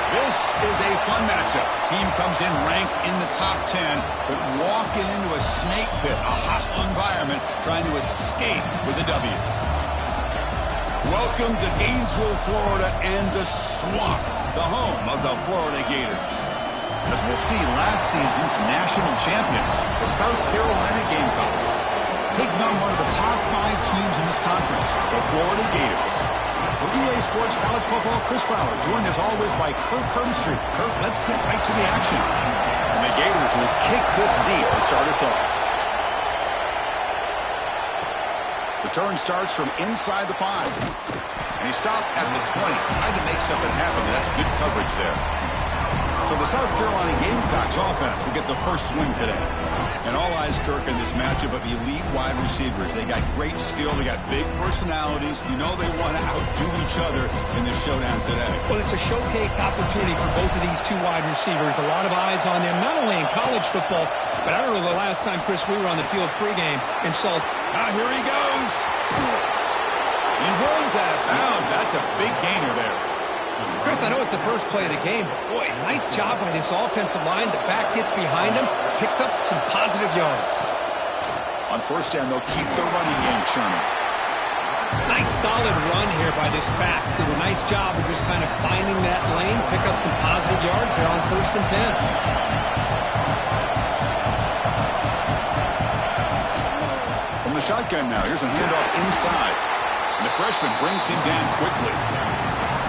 This is a fun matchup. Team comes in ranked in the top 10, but walking into a snake pit, a hostile environment, trying to escape with a W. Welcome to Gainesville, Florida, and the Swamp, the home of the Florida Gators. As we'll see, last season's national champions, the South Carolina Gamecocks, taking on one of the top 5 teams in this conference, the Florida Gators. For EA Sports College Football, Chris Fowler, joined as always by Kirk Hermstreet. Kirk, let's get right to the action. And the Gators will kick this deep to start us off. Return starts from inside the 5. And he stopped at the 20, trying to make something happen. That's good coverage there. So the South Carolina Gamecocks offense will get the first swing today. And all eyes, Kirk, in this matchup of elite wide receivers. They got great skill. They got big personalities. You know they want to outdo each other in this showdown today. Well, it's a showcase opportunity for both of these 2 wide receivers. A lot of eyes on them, not only in college football, but I remember the last time, Chris, we were on the field pregame and saw... Here he goes. He runs out of bounds. That's a big gainer there. Chris, I know it's the first play of the game, but boy, nice job by this offensive line. The back gets behind him, picks up some positive yards. On first down, they'll keep the running game churning. Nice solid run here by this back. Did a nice job of just kind of finding that lane, pick up some positive yards there on 1st and 10. From the shotgun now, here's a handoff inside. And the freshman brings him down quickly.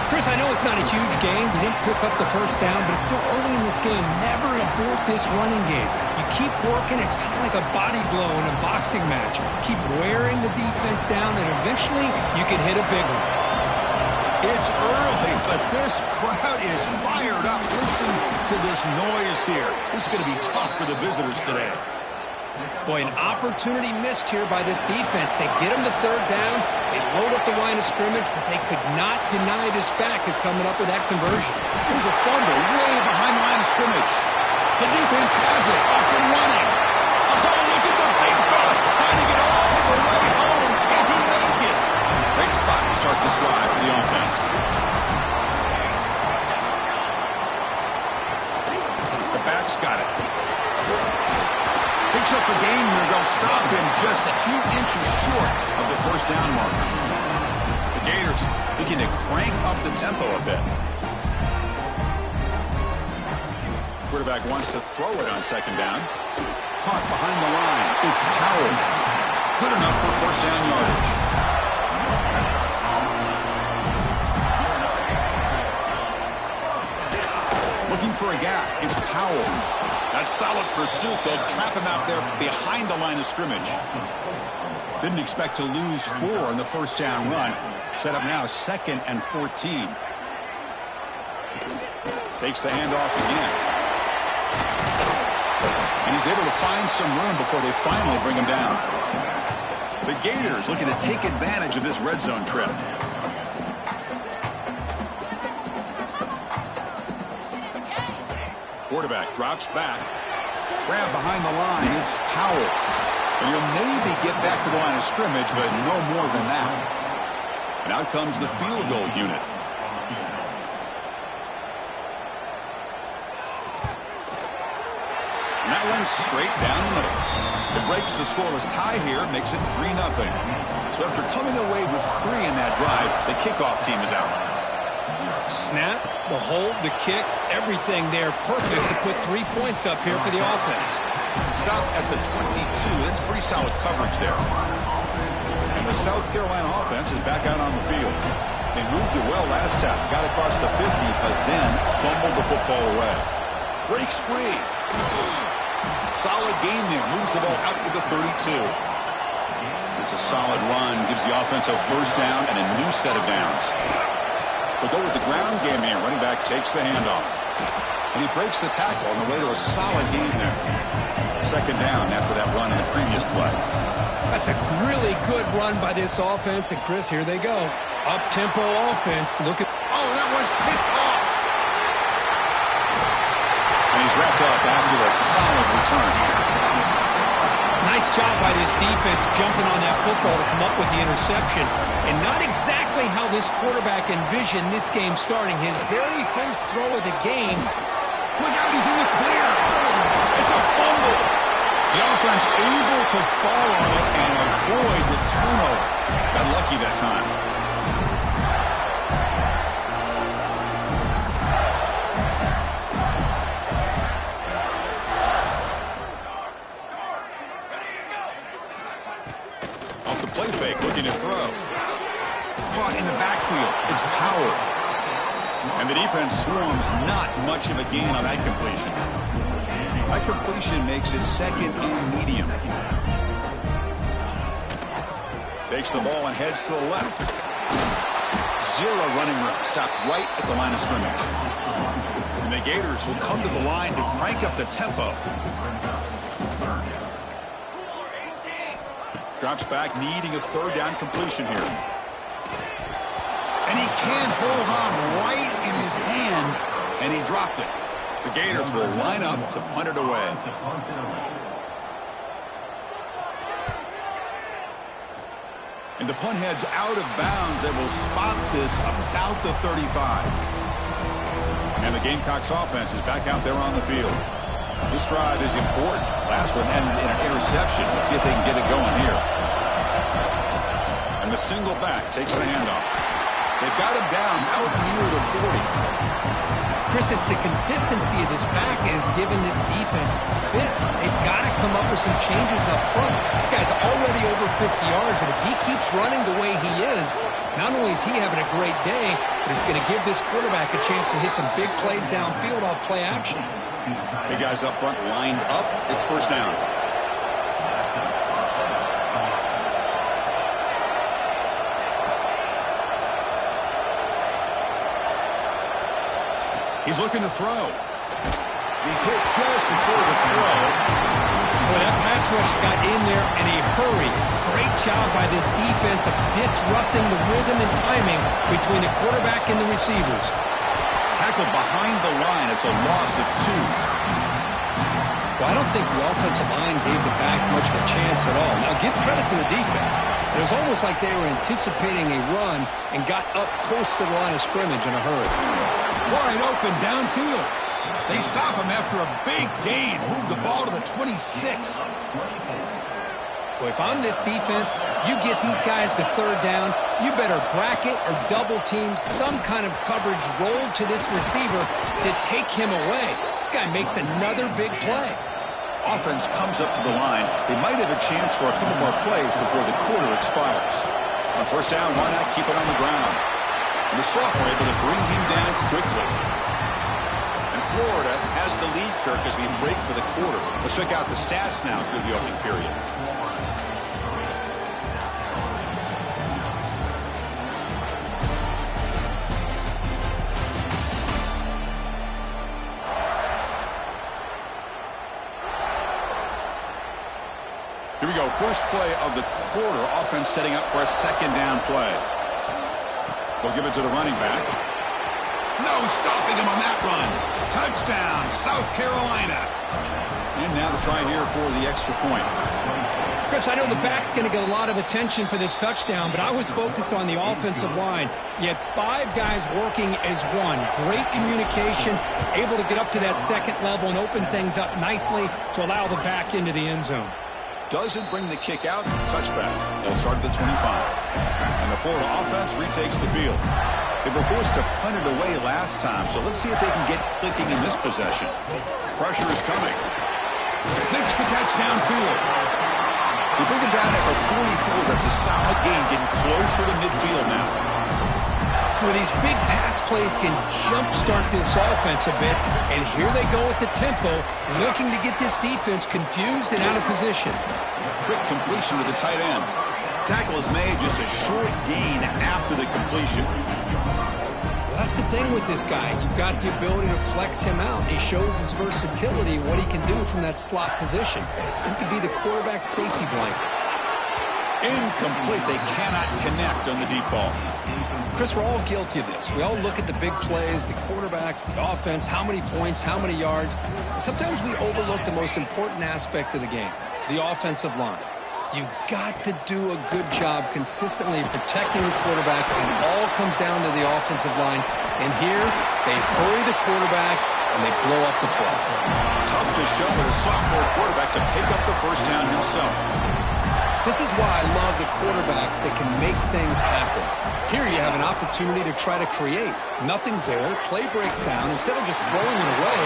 Chris, I know it's not a huge gain. You didn't pick up the first down, but it's still early in this game. Never abort this running game. You keep working. It's kind of like a body blow in a boxing match. Keep wearing the defense down, and eventually you can hit a big one. It's early, but this crowd is fired up. Listen to this noise here. This is going to be tough for the visitors today. Boy, an opportunity missed here by this defense. They get him to 3rd down. They load up the line of scrimmage, but they could not deny this back of coming up with that conversion. There's a fumble way behind the line of scrimmage. The defense has it. Off and running. Oh, look at the big fella trying to get all the way home. Can he make it? Great spot to start this drive for the offense. The back's got it. Picks up the game here. They'll stop him just a few inches short of the first down mark. The Gators looking to crank up the tempo a bit. Quarterback wants to throw it on 2nd down. Caught behind the line. It's Powell. Good enough for first down yardage. Looking for a gap. It's Powell. That solid pursuit. They'll trap him out there behind the line of scrimmage. Didn't expect to lose 4 in the first down run. Set up now 2nd and 14. Takes the handoff again. And he's able to find some room before they finally bring him down. The Gators looking to take advantage of this red zone trip. Quarterback drops back. Grab behind the line. It's Powell. And he'll maybe get back to the line of scrimmage, but no more than that. And out comes the field goal unit. And that one's straight down the middle. It breaks the scoreless tie here, makes it 3-0. So after coming away with 3 in that drive, the kickoff team is out. Snap, the hold, the kick, everything there perfect to put 3 points up here for the offense. Stop at the 22. That's pretty solid coverage there. And the South Carolina offense is back out on the field. They moved it well last time. Got across the 50, but then fumbled the football away. Breaks free. Solid gain there. Moves the ball out to the 32. It's a solid run. Gives the offense a first down and a new set of downs. They'll go with the ground game here. Running back takes the handoff. And he breaks the tackle on the way to a solid gain there. 2nd down after that run in the previous play. That's a really good run by this offense. And, Chris, here they go. Up-tempo offense. Look at... Oh, that one's picked off. And he's wrapped up after a solid return. Nice job by this defense jumping on that football to come up with the interception. And not exactly how this quarterback envisioned this game starting. His very first throw of the game. Look out, he's in the clear. It's a fumble. The offense able to fall on it and avoid the turnover. Got lucky that time. Off the play fake, looking to throw. Caught in the backfield. It's Power. And the defense swarms not much of a gain on that completion. That completion makes it second and medium. Takes the ball and heads to the left. Zero running room. Stopped right at the line of scrimmage. And the Gators will come to the line to crank up the tempo. Drops back, needing a third down completion here. And he can't hold on right in his hands, and he dropped it. The Gators will line up to punt it away. And the punt heads out of bounds. They will spot this about the 35. And the Gamecocks offense is back out there on the field. This drive is important. Last one ended in an interception. Let's see if they can get it going here. And the single back takes the handoff. They've got him down out near the 40. Chris, it's the consistency of this back is giving this defense fits. They've got to come up with some changes up front. This guy's already over 50 yards, and if he keeps running the way he is, not only is he having a great day, but it's going to give this quarterback a chance to hit some big plays downfield off play action. Big guys up front lined up. It's first down. He's looking to throw. He's hit just before the throw. Boy, that pass rush got in there in a hurry. Great job by this defense of disrupting the rhythm and timing between the quarterback and the receivers. Tackled behind the line. It's a loss of 2. Well, I don't think the offensive line gave the back much of a chance at all. Now, give credit to the defense. It was almost like they were anticipating a run and got up close to the line of scrimmage in a hurry. Wide open downfield. They stop him after a big gain. Move the ball to the 26. Well, if I'm this defense, you get these guys to third down, you better bracket or double team some kind of coverage rolled to this receiver to take him away. This guy makes another big play. Offense comes up to the line. They might have a chance for a couple more plays before the quarter expires. On first down, why not keep it on the ground? And the sophomore able to bring him down quickly. And Florida has the lead, Kirk, as we break for the quarter. Let's check out the stats now through the opening period. Here we go. First play of the quarter. Offense setting up for a second down play. They'll give it to the running back. No stopping him on that run. Touchdown, South Carolina. And now the try here for the extra point. Chris, I know the back's going to get a lot of attention for this touchdown, but I was focused on the offensive line. You had 5 guys working as one. Great communication, able to get up to that second level and open things up nicely to allow the back into the end zone. Doesn't bring the kick out. Touchback. They'll start at the 25. And the Florida offense retakes the field. They were forced to punt it away last time, so let's see if they can get clicking in this possession. Pressure is coming. Makes the catch downfield. They bring it down at the 44. That's a solid gain, getting closer to midfield now. Well, these big pass plays can jumpstart this offense a bit, and here they go at the tempo, looking to get this defense confused and out of position. Quick completion to the tight end. Tackle is made, just a short gain after the completion. Well, that's the thing with this guy. You've got the ability to flex him out. He shows his versatility, what he can do from that slot position. He could be the quarterback's safety blanket. Incomplete. They cannot connect on the deep ball. Chris, we're all guilty of this. We all look at the big plays, the quarterbacks, the offense, how many points, how many yards. And sometimes we overlook the most important aspect of the game, the offensive line. You've got to do a good job consistently protecting the quarterback, and it all comes down to the offensive line. And here, they hurry the quarterback, and they blow up the play. Tough to show with a sophomore quarterback to pick up the first down himself. This is why I love the quarterbacks that can make things happen. Here you have an opportunity to try to create. Nothing's there. Play breaks down. Instead of just throwing it away,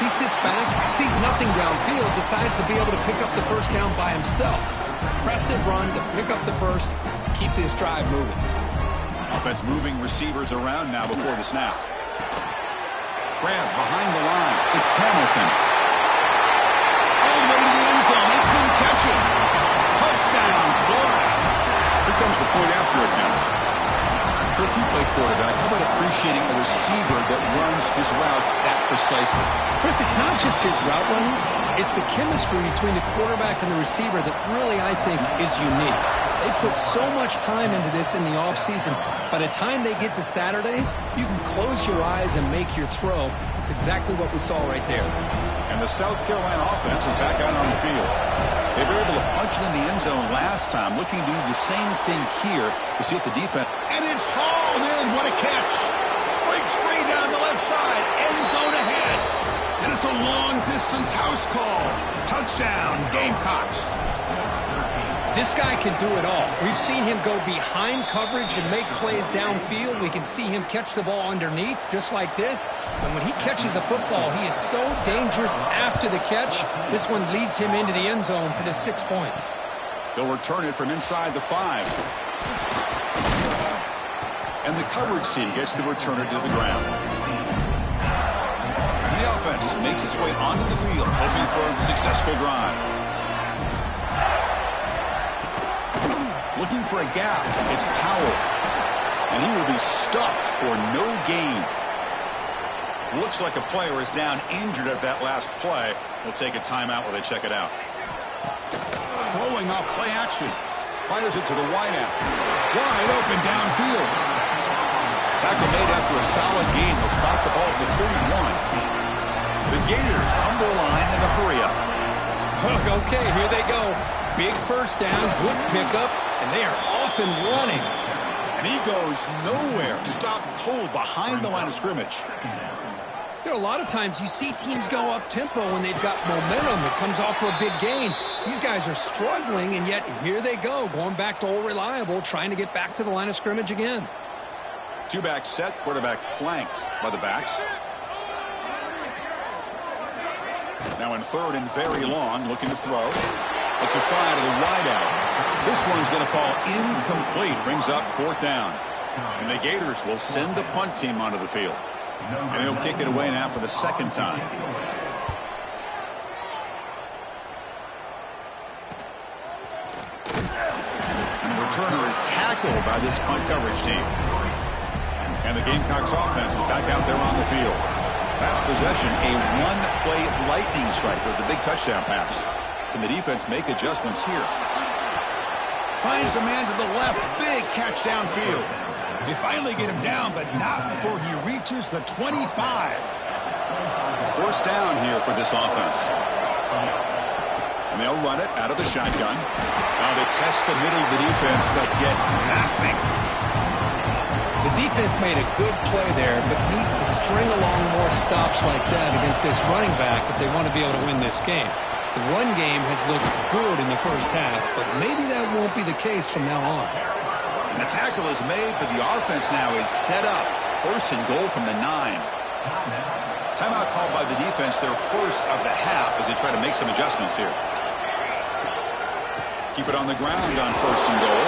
he sits back, sees nothing downfield, decides to be able to pick up the first down by himself. Impressive run to pick up the first, keep this drive moving. Offense moving receivers around now before the snap. Grab behind the line. It's Hamilton. All the way to the end zone. They couldn't catch him. Touchdown, Florida. Here comes the point after attempt. Kirk, you play quarterback. How about appreciating a receiver that runs his routes that precisely? Chris, it's not just his route running. It's the chemistry between the quarterback and the receiver that really, I think, is unique. They put so much time into this in the offseason. By the time they get to Saturdays, you can close your eyes and make your throw. It's exactly what we saw right there. And the South Carolina offense is back out on the field. They were able to punch it in the end zone last time, looking to do the same thing here to see if the defense. And it's hauled in. What a catch. Breaks free down the left side. End zone ahead. And it's a long-distance house call. Touchdown, Gamecocks. This guy can do it all. We've seen him go behind coverage and make plays downfield. We can see him catch the ball underneath, just like this. And when he catches a football, he is so dangerous after the catch. This one leads him into the end zone for the 6 points. They'll return it from inside the 5. And the coverage team gets the returner to the ground. And the offense makes its way onto the field, hoping for a successful drive. Looking for a gap. It's Powell. And he will be stuffed for no gain. Looks like a player is down injured at that last play. We'll take a timeout while they check it out. Throwing off play action. Fires it to the wideout. Wide open downfield. Tackle made after a solid gain. Will spot the ball for 31. The Gators come to the line in a hurry up. Okay, here they go. Big first down, good pickup, and they are off and running. And he goes nowhere. Stopped cold behind the line of scrimmage. You know, a lot of times you see teams go up-tempo when they've got momentum that comes off for a big gain. These guys are struggling, and yet here they go, going back to old reliable, trying to get back to the line of scrimmage again. Two-back set, quarterback flanked by the backs. Now in third and very long, looking to throw. It's a fly to the wideout. This one's going to fall incomplete. Brings up fourth down. And the Gators will send the punt team onto the field. And he'll kick it away now for the second time. And the returner is tackled by this punt coverage team. And the Gamecocks offense is back out there on the field. Pass possession, a one-play lightning strike with the big touchdown pass. Can the defense make adjustments here? Finds a man to the left. Big catch downfield. They finally get him down, but not before he reaches the 25. First down here for this offense. And they'll run it out of the shotgun. Now they test the middle of the defense, but get nothing. The defense made a good play there, but needs to string along more stops like that against this running back if they want to be able to win this game. The run game has looked good in the first half, but maybe that won't be the case from now on. And the tackle is made, but the offense now is set up. First and goal from the 9. Timeout called by the defense, their first of the half, as they try to make some adjustments here. Keep it on the ground on first and goal.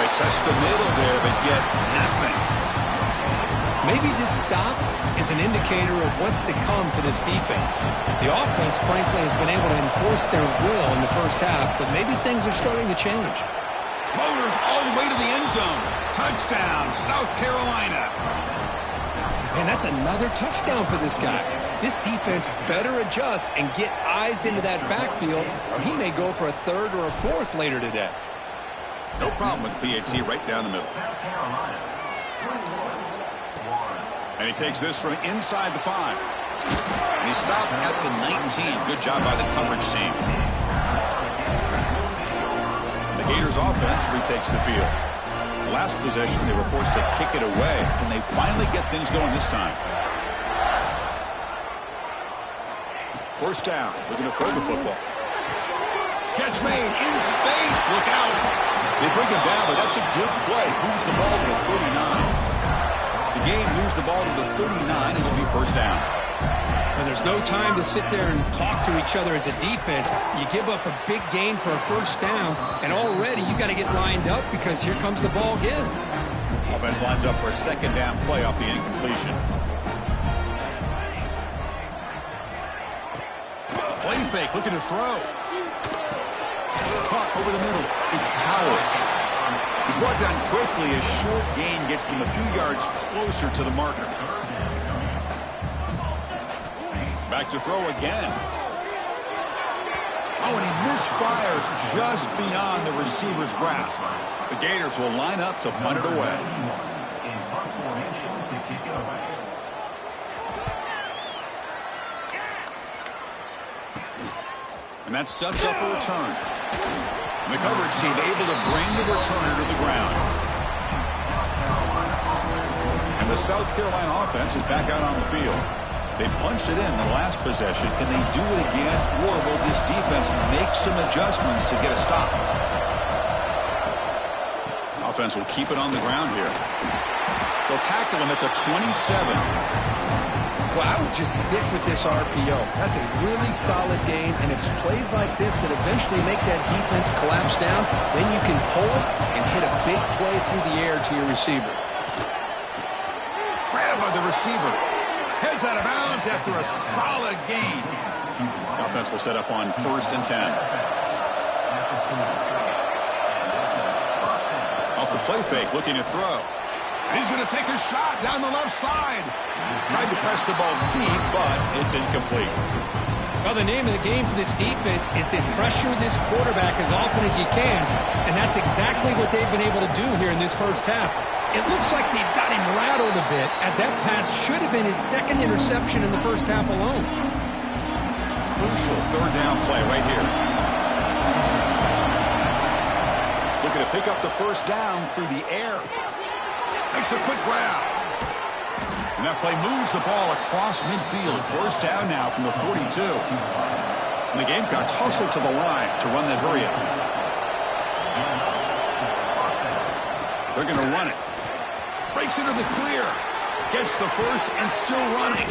They test the middle there, but get nothing. Maybe this stop is an indicator of what's to come for this defense. The offense, frankly, has been able to enforce their will in the first half, but maybe things are starting to change. Motors all the way to the end zone. Touchdown, South Carolina. And that's another touchdown for this guy. This defense better adjust and get eyes into that backfield, or he may go for a third or a fourth later today. No problem with PAT right down the middle. And he takes this from inside the 5. And he stopped at the 19. Good job by the coverage team. Gators offense retakes the field. Last possession, they were forced to kick it away, and they finally get things going this time. First down, looking to throw the football. Catch made in space. Look out. They bring him down, but that's a good play. Moves the ball to the 39. The game moves the ball to the 39, and it'll be first down. And there's no time to sit there and talk to each other as a defense. You give up a big gain for a first down, and already you got to get lined up because here comes the ball again. Offense lines up for a second down play off the incompletion. Play fake, looking to throw. Caught over the middle. It's Power. He's brought down quickly. A short gain gets them a few yards closer to the marker. Back to throw again. Oh, and he misfires just beyond the receiver's grasp. The Gators will line up to punt it away. And that sets up a return. And the coverage team able to bring the returner to the ground. And the South Carolina offense is back out on the field. They punched it in the last possession. Can they do it again? Or will this defense make some adjustments to get a stop? Offense will keep it on the ground here. They'll tackle him at the 27. Well, I would just stick with this RPO. That's a really solid game, and it's plays like this that eventually make that defense collapse down. Then you can pull it and hit a big play through the air to your receiver. Grabbed by the receiver. Heads out of bounds after a solid gain. The offense will set up on 1st and 10. Off the play fake, looking to throw. And he's going to take a shot down the left side. Tried to press the ball deep, but it's incomplete. Well, the name of the game for this defense is to pressure this quarterback as often as you can, and that's exactly what they've been able to do here in this first half. It looks like they've got him rattled a bit, as that pass should have been his second interception in the first half alone. Crucial third down play right here. Looking to pick up the first down through the air. Makes a quick grab. And that play moves the ball across midfield. First down now from the 42. And the Gamecocks hustle to the line to run that hurry up. They're going to run it. Breaks into the clear. Gets the first and still running.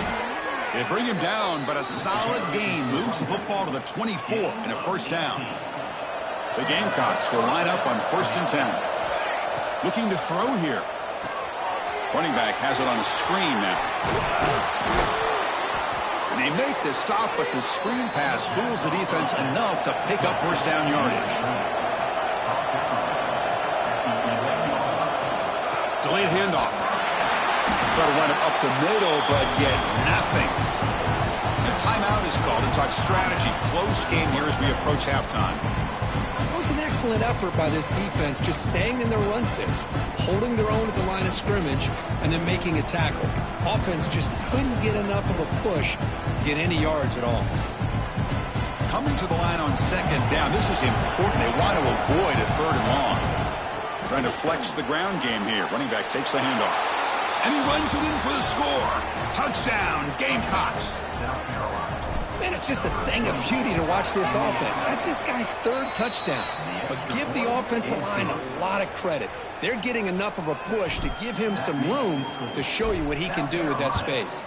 They bring him down, but a solid gain moves the football to the 24 and a first down. The Gamecocks will line up on 1st and 10. Looking to throw here. Running back has it on a screen now. And they make the stop, but the screen pass fools the defense enough to pick up first down yardage. Delayed handoff. Try to run it up the middle, but get nothing. A timeout is called to talk strategy. Close game here as we approach halftime. It was an excellent effort by this defense, just staying in their run fits, holding their own at the line of scrimmage, and then making a tackle. Offense just couldn't get enough of a push to get any yards at all. Coming to the line on 2nd down. This is important. They want to avoid a 3rd and long. Trying to flex the ground game here. Running back takes the handoff. And he runs it in for the score. Touchdown, Gamecocks. Man, it's just a thing of beauty to watch this offense. That's this guy's 3rd touchdown. But give the offensive line a lot of credit. They're getting enough of a push to give him some room to show you what he can do with that space.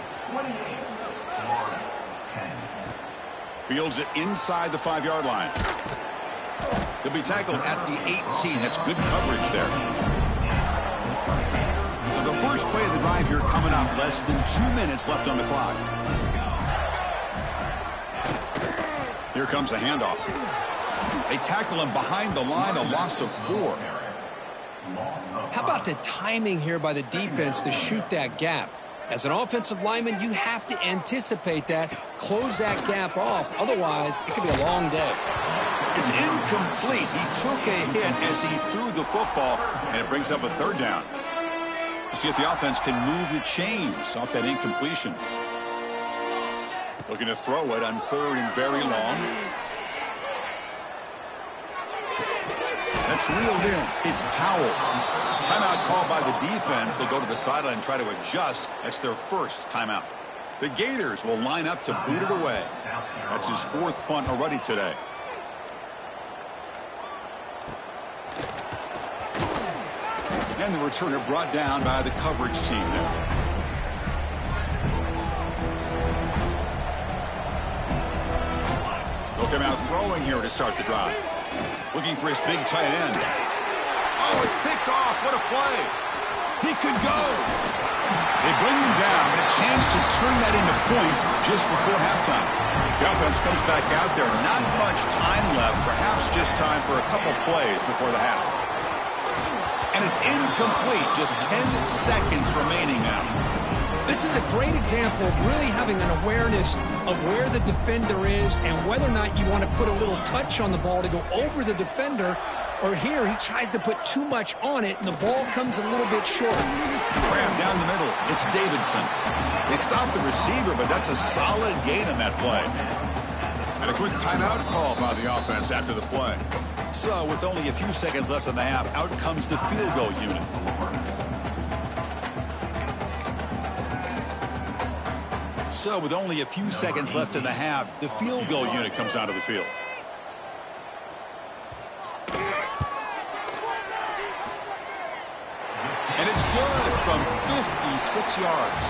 Fields it inside the 5-yard line. He'll be tackled at the 18. That's good coverage there. So the first play of the drive here coming up. Less than 2 minutes left on the clock. Here comes a handoff. They tackle him behind the line, a loss of 4. How about the timing here by the defense to shoot that gap? As an offensive lineman, you have to anticipate that, close that gap off. Otherwise, it could be a long day. It's incomplete. He took a hit as he threw the football, and it brings up a 3rd down. Let's see if the offense can move the chains off that incompletion. Looking to throw it on 3rd and very long. That quarterback's reeled in. It's Powell. Timeout called by the defense. They'll go to the sideline and try to adjust. That's their first timeout. The Gators will line up to boot it away. That's his fourth punt already today. And the returner brought down by the coverage team there. They'll come out throwing here to start the drive. Looking for his big tight end. Oh, it's picked off. What a play. He could go. They bring him down, but a chance to turn that into points just before halftime. The offense comes back out there. Not much time left. Perhaps just time for a couple plays before the half. And it's incomplete. Just 10 seconds remaining now. This is a great example of really having an awareness of where the defender is and whether or not you want to put a little touch on the ball to go over the defender, or here he tries to put too much on it and the ball comes a little bit short. Grab down the middle. It's Davidson. They stop the receiver, but that's a solid gain on that play. And a quick timeout call by the offense after the play. So with only a few seconds left in the half, out comes the field goal unit. So with only a few seconds left in the half, the field goal unit comes out of the field. And it's good from 56 yards.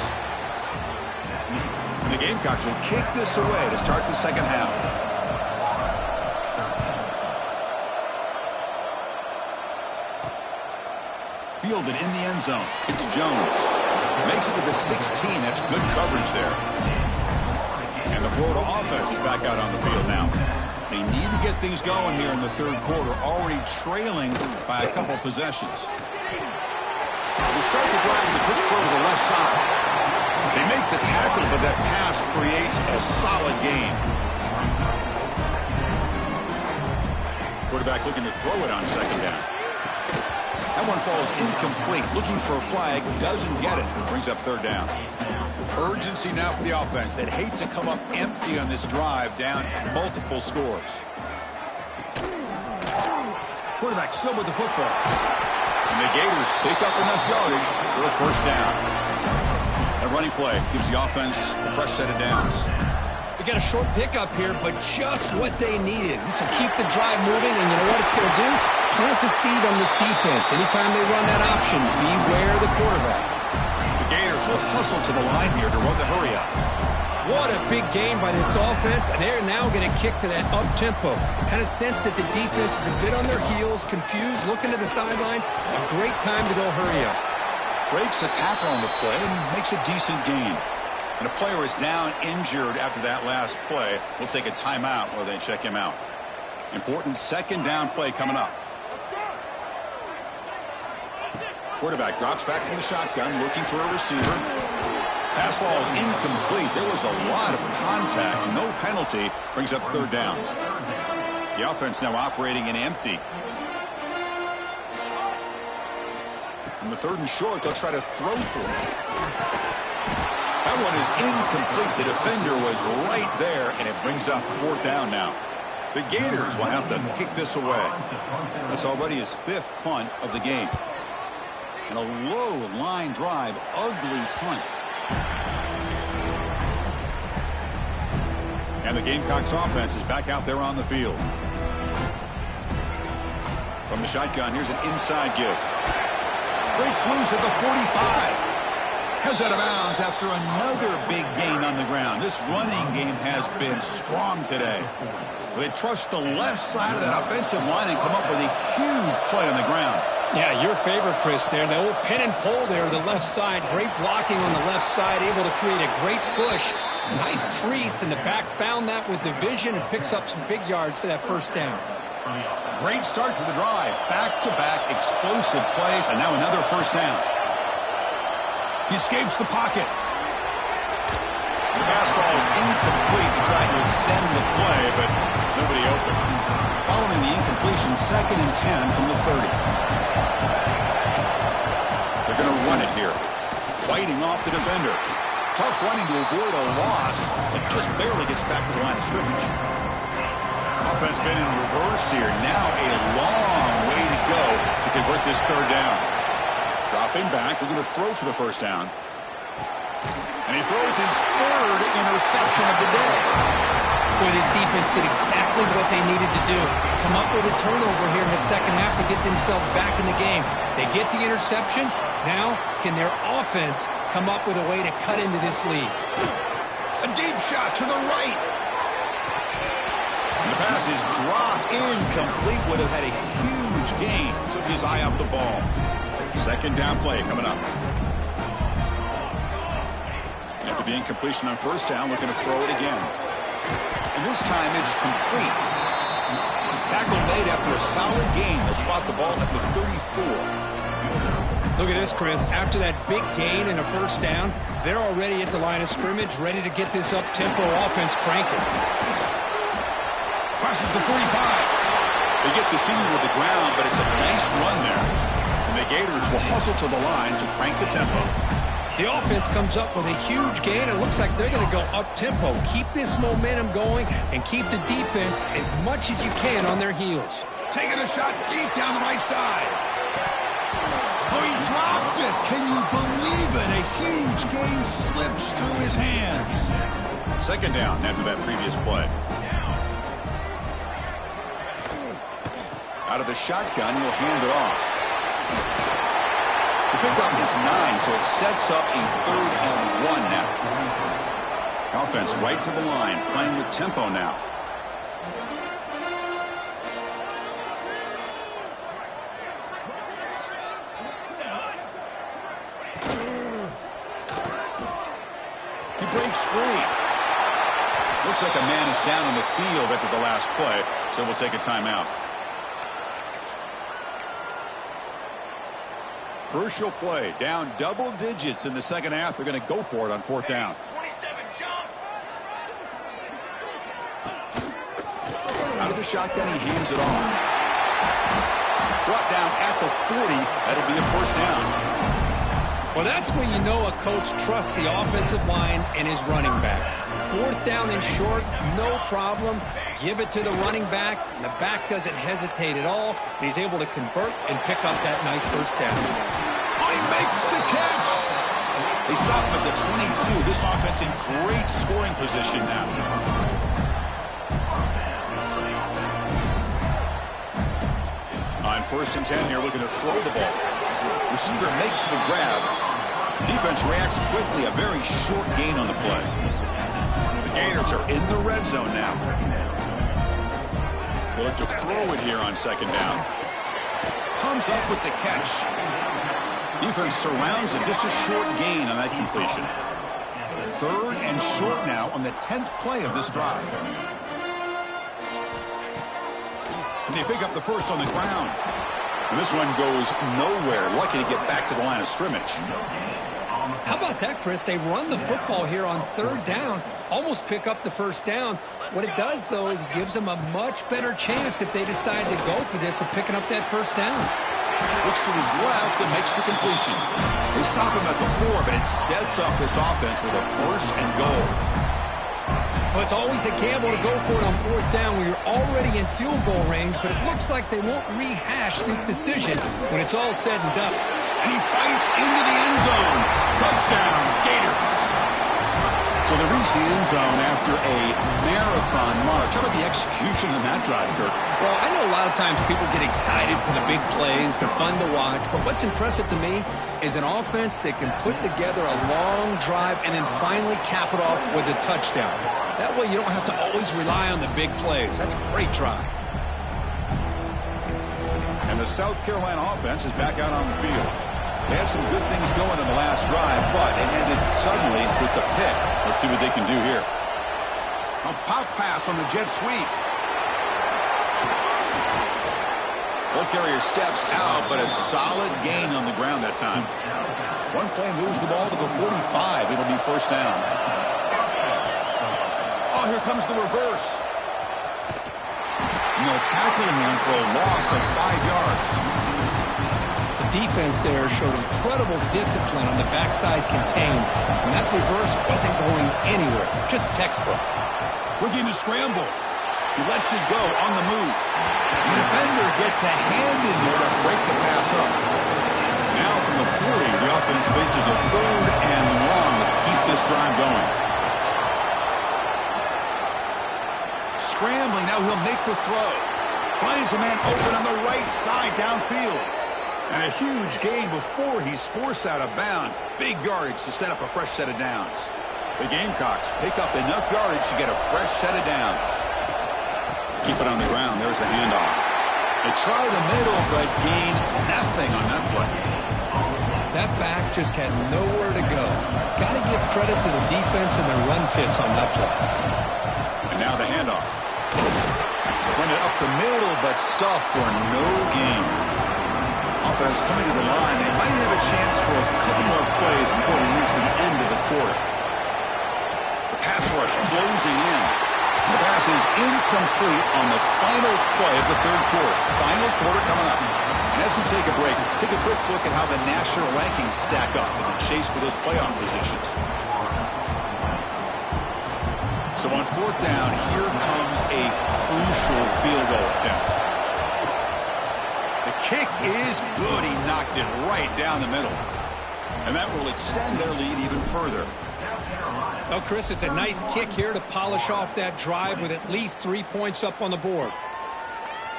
And the Gamecocks will kick this away to start the second half. Fielded in the end zone. It's Jones. Makes it to the 16. That's good coverage there. And the Florida offense is back out on the field now. They need to get things going here in the third quarter, already trailing by a couple possessions. They start the drive with a quick throw to the left side. They make the tackle, but that pass creates a solid gain. Quarterback looking to throw it on second down. That one falls incomplete. Looking for a flag, doesn't get it. Brings up third down. Urgency now for the offense that hate to come up empty on this drive, down multiple scores. Quarterback still with the football. And the Gators pick up enough yardage for a first down. A running play gives the offense a fresh set of downs. We got a short pickup here, but just what they needed. This will keep the drive moving, and you know what it's going to do? Plant the seed on this defense. Anytime they run that option, beware the quarterback. The Gators will hustle to the line here to run the hurry up. What a big game by this offense, and they're now going to kick to that up-tempo. Kind of sense that the defense is a bit on their heels, confused, looking to the sidelines. A great time to go hurry up. Breaks a tackle on the play and makes a decent gain. And a player is down injured after that last play. We'll take a timeout while they check him out. Important second down play coming up. Quarterback drops back from the shotgun, looking for a receiver. Pass falls incomplete. There was a lot of contact. No penalty. Brings up third down. The offense now operating in empty. On the third and short, they'll try to throw for it. That one is incomplete. The defender was right there, and it brings up fourth down now. The Gators will have to kick this away. That's already his fifth punt of the game. And a low line drive, ugly punt. And the Gamecocks offense is back out there on the field. From the shotgun, here's an inside give. Breaks loose at the 45. Comes out of bounds after another big gain on the ground. This running game has been strong today. They trust the left side of that offensive line and come up with a huge play on the ground. Yeah, your favorite, Chris, there. The old pin and pull there, the left side. Great blocking on the left side, able to create a great push. Nice crease, and the back found that with the vision and picks up some big yards for that first down. Great start to the drive. Back-to-back explosive plays, and now another first down. He escapes the pocket. The pass ball is incomplete. He tried to extend the play, but nobody open. Following the incompletion, 2nd and 10 from the 30. They're going to run it here. Fighting off the defender. Tough running to avoid a loss, but just barely gets back to the line of scrimmage. Offense been in reverse here. Now a long way to go to convert this third down. Dropping back, looking to throw for the first down. And he throws his third interception of the day. Boy, this defense did exactly what they needed to do. Come up with a turnover here in the second half to get themselves back in the game. They get the interception. Now, can their offense come up with a way to cut into this lead? A deep shot to the right. And the pass is dropped incomplete. Would have had a huge gain. Took his eye off the ball. Second down play coming up. After the incompletion on first down, looking to throw it again. And this time it's complete. Tackle made after a solid gain. They'll spot the ball at the 34. Look at this, Chris. After that big gain and a first down, they're already at the line of scrimmage, ready to get this up-tempo offense cranking. Passes the 45. They get the senior with the ground, but it's a nice run there. And the Gators will hustle to the line to crank the tempo. The offense comes up with a huge gain. It looks like they're going to go up-tempo. Keep this momentum going and keep the defense as much as you can on their heels. Taking a shot deep down the right side. Oh, he dropped it. Can you believe it? A huge gain slips through his hands. Second down after that previous play. Out of the shotgun, he'll hand it off. The pickup is 9, so it sets up a 3rd and 1 now. Offense right to the line, playing with tempo now. He breaks free. Looks like a man is down on the field after the last play, so we'll take a timeout. Crucial play, down double digits in the second half. They're going to go for it on 4th down. 27, jump. Out of the shotgun, he hands it off. Brought down at the 40. That'll be a first down. Well, that's when you know a coach trusts the offensive line and his running back. 4th down and short, no problem. Give it to the running back, and the back doesn't hesitate at all. And he's able to convert and pick up that nice first down. Oh, he makes the catch. They stop him at the 22. This offense in great scoring position now. On 1st and 10 here, looking to throw the ball. Receiver makes the grab. Defense reacts quickly. A very short gain on the play. The Gators are in the red zone now. They look to throw it here on 2nd down. Comes up with the catch. Defense surrounds it. Just a short gain on that completion. 3rd and short now on the 10th play of this drive. And they pick up the first on the ground. And this one goes nowhere. Lucky to get back to the line of scrimmage. How about that, Chris? They run the football here on 3rd down, almost pick up the first down. What it does, though, is it gives them a much better chance if they decide to go for this of picking up that first down. Looks to his left and makes the completion. They stop him at the 4, but it sets up this offense with a 1st and goal. Well, it's always a gamble to go for it on 4th down when you're already in field goal range, but it looks like they won't rehash this decision when it's all said and done. And he fights into the end zone. Touchdown, Gators. So they reach the end zone after a marathon march. How about the execution in that drive, Kirk? Well, I know a lot of times people get excited for the big plays. They're fun to watch. But what's impressive to me is an offense that can put together a long drive and then finally cap it off with a touchdown. That way you don't have to always rely on the big plays. That's a great drive. And the South Carolina offense is back out on the field. They had some good things going in the last drive, but it ended suddenly with the pick. Let's see what they can do here. A pop pass on the jet sweep. Ball carrier steps out, but a solid gain on the ground that time. One play moves the ball to the 45. It'll be first down. Oh, here comes the reverse. And they'll tackle him for a loss of 5 yards. The defense there showed incredible discipline on the backside contained, and that reverse wasn't going anywhere, just textbook. Looking to scramble. He lets it go on the move. The defender gets a hand in there to break the pass up. Now from the 40, the offense faces a 3rd and long to keep this drive going. Scrambling, now he'll make the throw. Finds a man open on the right side downfield. And a huge gain before he's forced out of bounds. Big yardage to set up a fresh set of downs. The Gamecocks pick up enough yardage to get a fresh set of downs. Keep it on the ground. There's the handoff. They try the middle, but gain nothing on that play. That back just had nowhere to go. Got to give credit to the defense and their run fits on that play. And now the handoff. Run it up the middle, but stuffed for no gain. Offense coming to the line. They might have a chance for a couple more plays before we reach the end of the quarter. The pass rush closing in. The pass is incomplete on the final play of the 3rd quarter. Final quarter coming up. And as we take a break, take a quick look at how the national rankings stack up in the chase for those playoff positions. So on 4th down, here comes a crucial field goal attempt. The kick is good. He knocked it right down the middle. And that will extend their lead even further. Well, Chris, it's a nice kick here to polish off that drive with at least 3 points up on the board.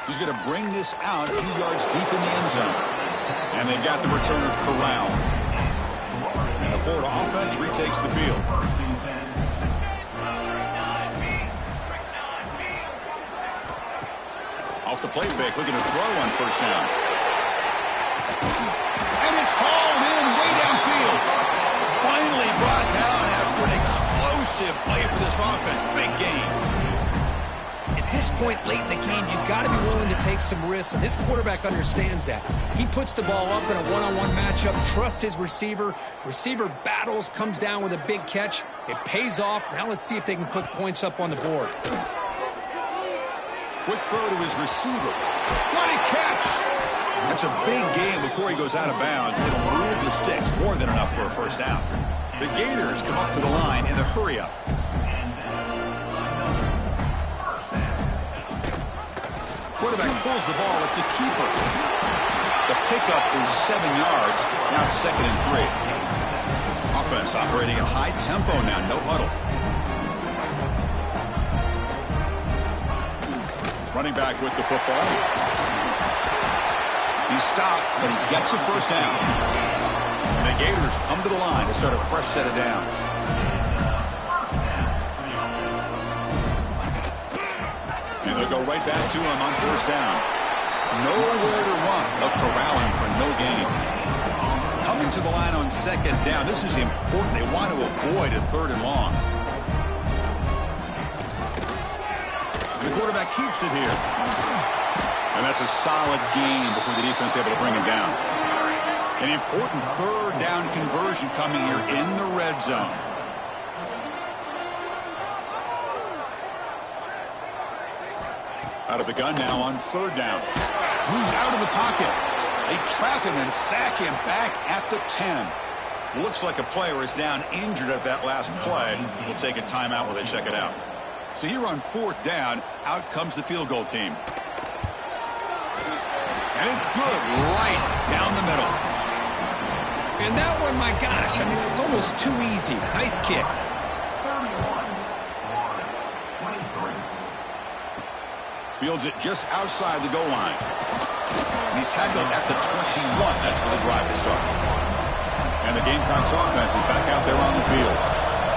He's going to bring this out a few yards deep in the end zone. And they've got the returner Corral. And the Florida offense retakes the field. Off the play fake, looking to throw on 1st down. And it's hauled in way downfield. Finally brought down after an explosive play for this offense. Big game. At this point late in the game, you've got to be willing to take some risks, and this quarterback understands that. He puts the ball up in a one-on-one matchup, trusts his receiver. Receiver battles, comes down with a big catch. It pays off. Now let's see if they can put points up on the board. Quick throw to his receiver. What a catch! That's a big gain before he goes out of bounds. It'll move the sticks, more than enough for a 1st down. The Gators come up to the line in the hurry-up. Quarterback pulls the ball. It's a keeper. The pickup is 7 yards. Now it's 2nd and 3. Offense operating at high tempo now. No huddle. Running back with the football. He's stopped, but he gets a 1st down. And the Gators come to the line to start a fresh set of downs. And they'll go right back to him on 1st down. Nowhere to run, but corralling for no gain. Coming to the line on 2nd down. This is important. They want to avoid a 3rd and long. The quarterback keeps it here. And that's a solid gain before the defense is able to bring him down. An important 3rd down conversion coming here in the red zone. Out of the gun now on 3rd down. Moves out of the pocket. They trap him and sack him back at the 10. Looks like a player is down injured at that last play. We'll take a timeout while they check it out. So here on 4th down, out comes the field goal team. And it's good right down the middle. And that one, my gosh, I mean, it's almost too easy. Nice kick. Fields it just outside the goal line. And he's tackled at the 21. That's where the drive will start. And the Gamecocks offense is back out there on the field.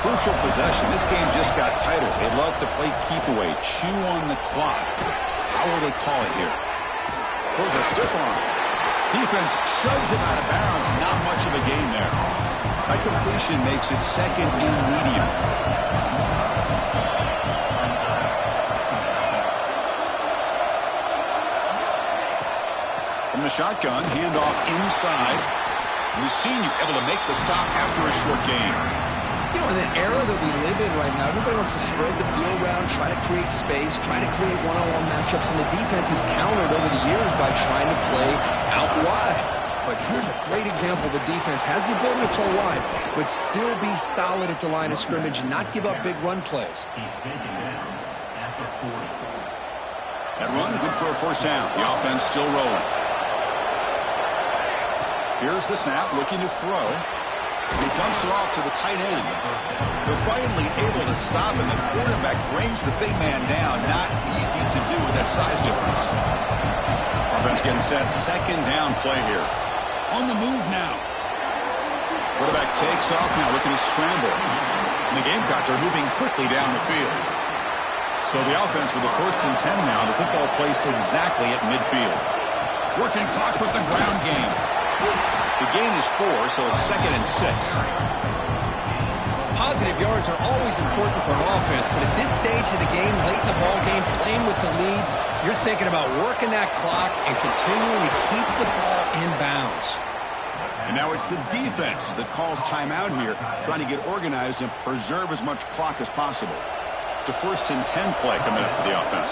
Crucial possession. This game just got tighter. They love to play keep away, chew on the clock. How will they call it here? Throws a stiff arm. Defense shoves him out of bounds. Not much of a gain there. That completion makes it 2nd and medium. From the shotgun, handoff inside. And the senior able to make the stop after a short gain. You know, in the era that we live in right now, everybody wants to spread the field around, try to create space, try to create one-on-one matchups, and the defense is countered over the years by trying to play out wide. But here's a great example. The defense has the ability to play wide, but still be solid at the line of scrimmage and not give up big run plays. That run, good for a first down. The offense still rolling. Here's the snap, looking to throw. He dumps it off to the tight end. They're finally able to stop him. The quarterback brings the big man down. Not easy to do with that size difference. Offense getting set. Second down play here. On the move now. Quarterback takes off now, looking to scramble. And the Gamecocks are moving quickly down the field. So the offense with the 1st and 10 now. The football placed exactly at midfield. Working clock with the ground game. The gain is 4, so it's 2nd and 6. Positive yards are always important for an offense, but at this stage of the game, late in the ball game, playing with the lead, you're thinking about working that clock and continuing to keep the ball in bounds. And now it's the defense that calls timeout here, trying to get organized and preserve as much clock as possible. It's a 1st and 10 play coming up for the offense.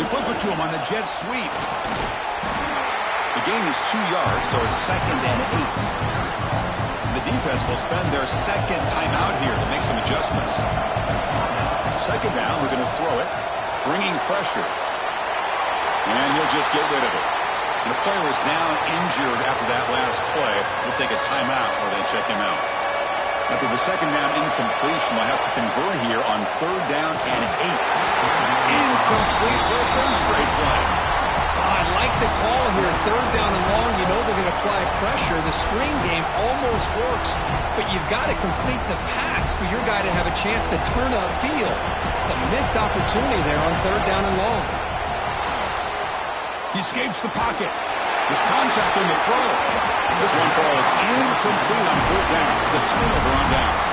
They flip it to him on the jet sweep. The gain is 2 yards, so it's 2nd and 8. The defense will spend their second timeout here to make some adjustments. Second down, we're going to throw it, bringing pressure. And he'll just get rid of it. And the player is down injured after that last play. We'll take a timeout while they check him out. After the second down incompletion, they'll have to convert here on 3rd down and 8. Incomplete for a 3rd straight play. I like the call here. 3rd down and long, you know they're going to apply pressure. The screen game almost works, but you've got to complete the pass for your guy to have a chance to turn upfield. It's a missed opportunity there on 3rd down and long. He escapes the pocket. There's contact on the throw. This one falls incomplete on 4th down. It's a turnover on downs.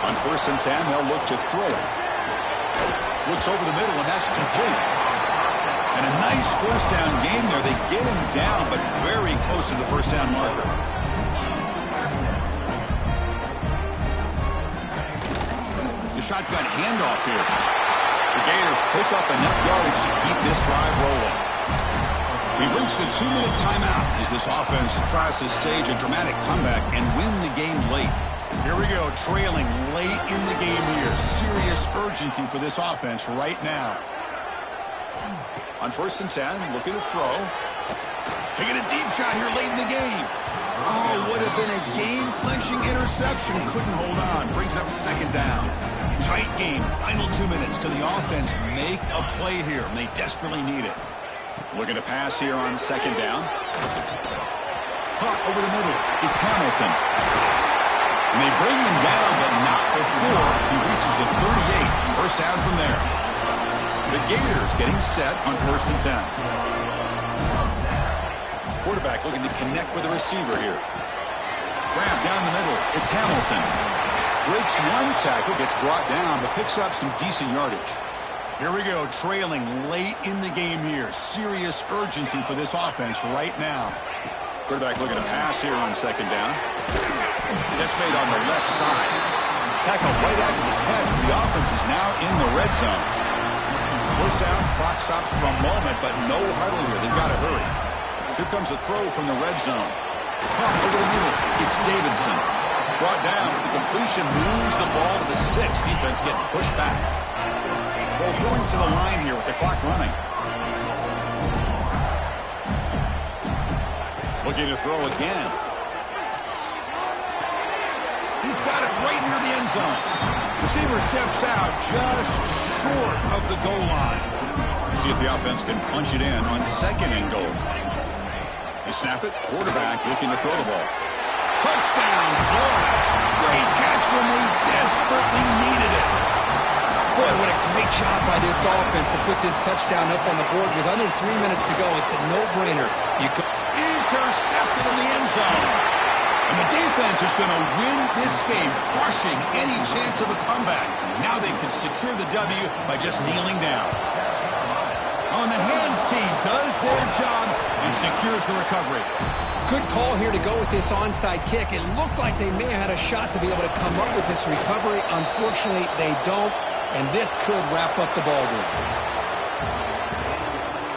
On 1st and 10, they'll look to throw it. Looks over the middle, and that's complete. And a nice 1st down gain there. They get him down, but very close to the 1st down marker. The shotgun handoff here. The Gators pick up enough yardage to keep this drive rolling. We've reached the 2-minute timeout as this offense tries to stage a dramatic comeback and win the game late. Here we go, trailing late in the game here. Serious urgency for this offense right now. On 1st and 10, looking to throw. Taking a deep shot here late in the game. Oh, would have been a game-clinching interception. Couldn't hold on. Brings up 2nd down. Tight game. Final 2 minutes. Can the offense make a play here? And they desperately need it. Looking to pass here on 2nd down. Caught over the middle. It's Hamilton. And they bring him down, but not before he reaches the 38. First down from there. The Gators getting set on 1st and 10. Quarterback looking to connect with the receiver here. Grab down the middle. It's Hamilton. Breaks one tackle, gets brought down, but picks up some decent yardage. Here we go, trailing late in the game here. Serious urgency for this offense right now. Quarterback looking to pass here on 2nd down. That's made on the left side. Tackle right after the catch, but the offense is now in the red zone. 1st down, clock stops for a moment, but no huddle here. They've got to hurry. Here comes a throw from the red zone. Caught over the middle. It's Davidson. Brought down. The completion moves the ball to the 6. Defense getting pushed back. Well, hurrying to the line here with the clock running. Looking to throw again. He's got it right near the end zone. Receiver steps out just short of the goal line. See if the offense can punch it in on 2nd and goal. They snap it. Quarterback looking to throw the ball. Touchdown, Florida. Great catch when they desperately needed it. Boy, what a great job by this offense to put this touchdown up on the board with under 3 minutes to go. It's a no-brainer. Intercepted in the end zone. And the defense is going to win this game, crushing any chance of a comeback. Now they can secure the W by just kneeling down. On the hands team does their job and secures the recovery. Good call here to go with this onside kick. It looked like they may have had a shot to be able to come up with this recovery. Unfortunately, they don't, and this could wrap up the ball game.